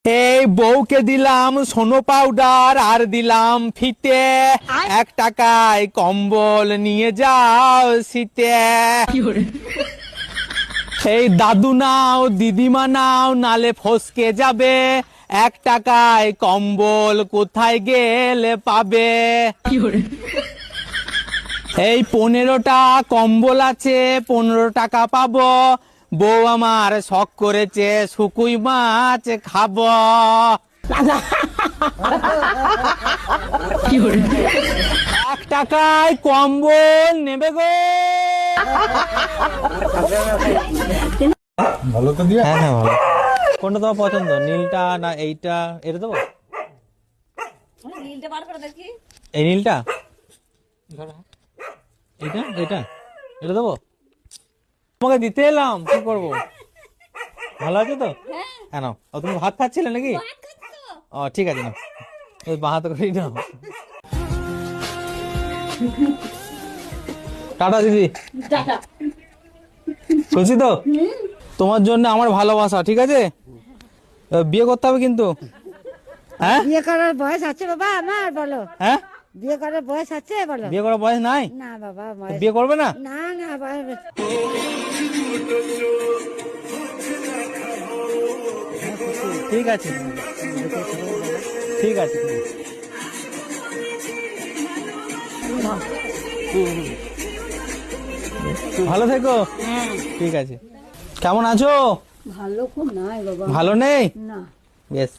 এই বউকে দিলাম সোনো পাউডার আর দিলাম ফিতে, 1 টাকায় কম্বল নিয়ে যাও শীতে। এই দাদু নাও দিদিমা নাও নালে ফসকে যাবে, 1 টাকায় কম্বল কোথায় গেলে পাবে। এই 15টা কম্বল আছে, 15 টাকা পাবো, বউ আমার শখ করেছে শুকুই মাছ খাবো। 1 টাকায় কম্বল নেবে গো। ভালো তো দিয়ে। হ্যাঁ হ্যাঁ ভালো। কোনটা তোমার পছন্দ, নীলটা না এইটা? এটা দেবো, নীলটা বার করে দেখি। এই নীলটা, এটা এটা এটা দেবো। তোমাকে দিতে এলাম, কি করবো? ভালো আছে তো? হ্যাঁ নাও। ও তুমি ভাত খাচ্ছিলে নাকি? ও ঠিক আছে, নাও ওই বাঁ হাতে করেই নাও। টাটা দিদি, খুশি তো? তোমার জন্য আমার ভালোবাসা, ঠিক আছে? বিয়ে করতে হবে কিন্তু, হ্যাঁ? বিয়ে করার বয়স আছে বাবা আমার, বলো। হ্যাঁ, বিয়ে করার বয়স আছে বলো। বিয়ে করার বয়স নাই? না বাবা, বয়স বিয়ে করবে না? না না বয়স। ঠিক আছে ঠিক আছে। ভালো থেকো। ঠিক আছে। কেমন আছো? ভালো খুব নাই বাবা। ভালো নেই? না। বেশ,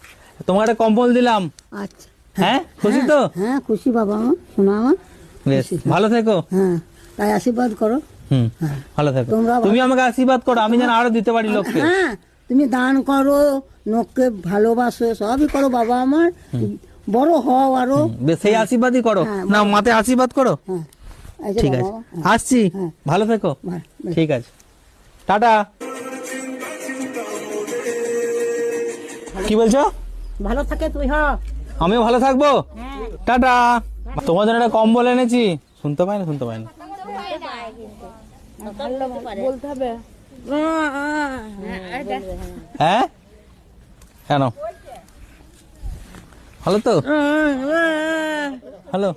তোমাকে একটা কম্বল দিলাম। আচ্ছা। হ্যাঁ, খুশি তো? হ্যাঁ খুশি বাবা, আমার শোনা আমার। বেশ, ভালো থেকো। হ্যাঁ, তাই আশীর্বাদ করো। হুম, ভালো থেকো। তোমরা তুমি আমাকে আশীর্বাদ করো, আমি যেন আরো দিতে পারি লোককে। হ্যাঁ, তুমি দান করো, লোককে ভালোবাসো, সবই করো বাবা আমার। বড় হও আরো। বেশ, সেই আশীর্বাদই করো। হ্যাঁ, না, মাথায় আশীর্বাদ করো। হ্যাঁ, এই যে ঠিক বাবা, আছে, হ্যাঁ। আসছি। হ্যাঁ। ভালো থেকো। বেশ। ঠিক আছে, টাটা। কি বলছো? ভালো থাকে তুই, হ। আমিও ভালো থাকবো। টাটা। তোমার জন্য একটা কম্বল এনেছি। শুনতে পাই না, শুনতে পাই না। বলতে হবে। হ্যাঁ, কেন? ভালো তো? হ্যালো,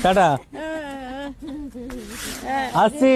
টাটা, আসছি।